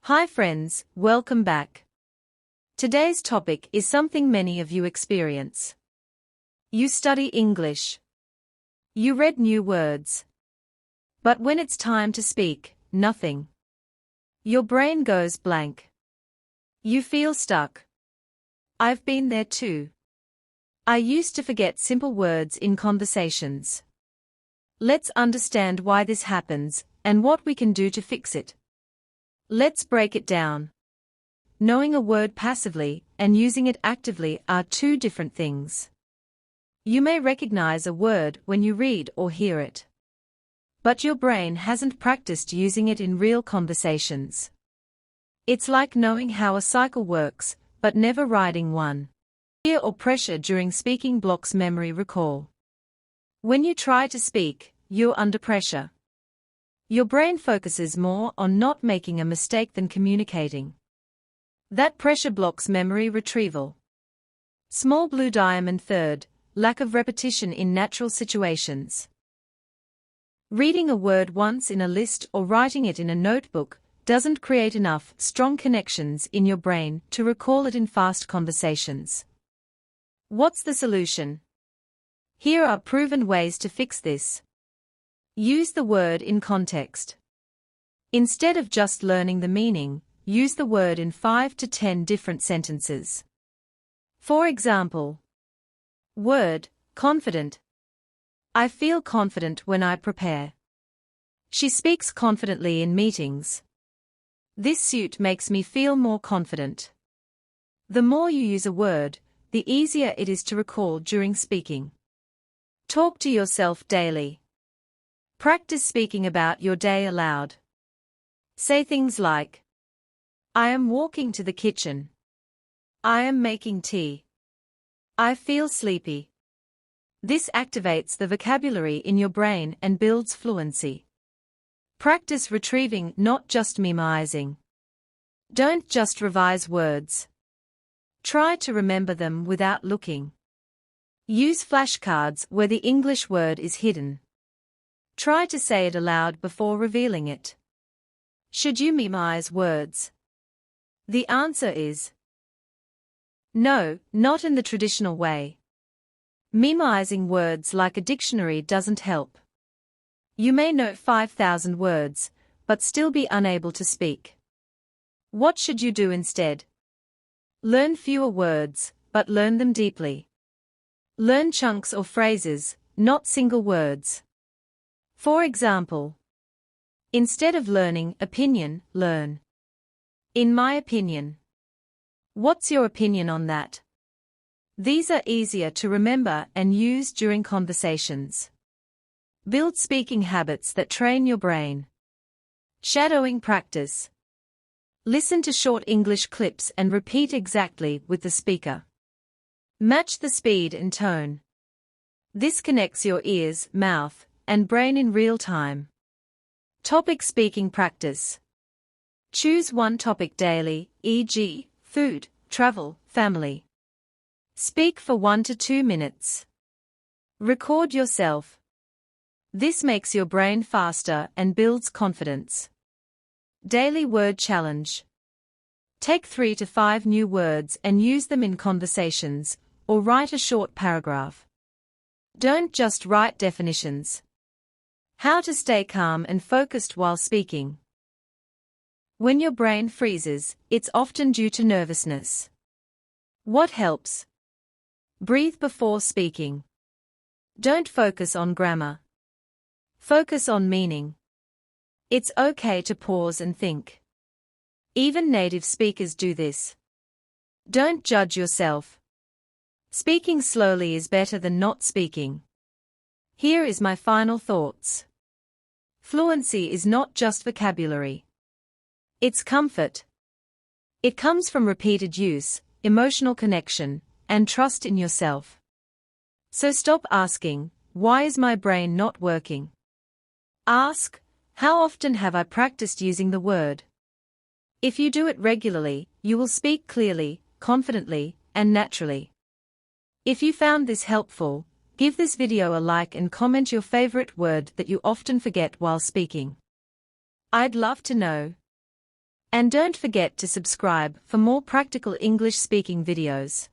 Hi friends, welcome back. Today's topic is something many of you experience. You study English. You read new words. But when it's time to speak, nothing. Your brain goes blank. You feel stuck. I've been there too. I used to forget simple words in conversations. Let's understand why this happens and what we can do to fix it. Let's break it down. Knowing a word passively and using it actively are two different things. You may recognize a word when you read or hear it. But your brain hasn't practiced using it in real conversations. It's like knowing how a cycle works, but never riding one. Fear or pressure during speaking blocks memory recall. When you try to speak, you're under pressure. Your brain focuses more on not making a mistake than communicating. That pressure blocks memory retrieval. Small blue diamond. Third, lack of repetition in natural situations. Reading a word once in a list or writing it in a notebook doesn't create enough strong connections in your brain to recall it in fast conversations. What's the solution? Here are proven ways to fix this. Use the word in context. Instead of just learning the meaning, use the word in 5 to 10 different sentences. For example, word, confident. I feel confident when I prepare. She speaks confidently in meetings. This suit makes me feel more confident. The more you use a word, the easier it is to recall during speaking. Talk to yourself daily. Practice speaking about your day aloud. Say things like, I am walking to the kitchen. I am making tea. I feel sleepy. This activates the vocabulary in your brain and builds fluency. Practice retrieving, not just memorizing. Don't just revise words. Try to remember them without looking. Use flashcards where the English word is hidden. Try to say it aloud before revealing it. Should you memorize words? The answer is no, not in the traditional way. Memorizing words like a dictionary doesn't help. You may know 5,000 words, but still be unable to speak. What should you do instead? Learn fewer words, but learn them deeply. Learn chunks or phrases, not single words. For example, instead of learning opinion, learn in my opinion. What's your opinion on that? These are easier to remember and use during conversations. Build speaking habits that train your brain. Shadowing practice. Listen to short English clips and repeat exactly with the speaker. Match the speed and tone. This connects your ears, mouth, and brain in real time. Topic speaking practice. Choose one topic daily, e.g., food, travel, family. Speak for 1 to 2 minutes. Record yourself. This makes your brain faster and builds confidence. Daily word challenge. Take 3 to 5 new words and use them in conversations, or write a short paragraph. Don't just write definitions. How to stay calm and focused while speaking. When your brain freezes, it's often due to nervousness. What helps? Breathe before speaking. Don't focus on grammar. Focus on meaning. It's okay to pause and think. Even native speakers do this. Don't judge yourself. Speaking slowly is better than not speaking. Here is my final thoughts. Fluency is not just vocabulary. It's comfort. It comes from repeated use, emotional connection, and trust in yourself. So stop asking, why is my brain not working? Ask, how often have I practiced using the word? If you do it regularly, you will speak clearly, confidently, and naturally. If you found this helpful, give this video a like and comment your favorite word that you often forget while speaking. I'd love to know. And don't forget to subscribe for more practical English speaking videos.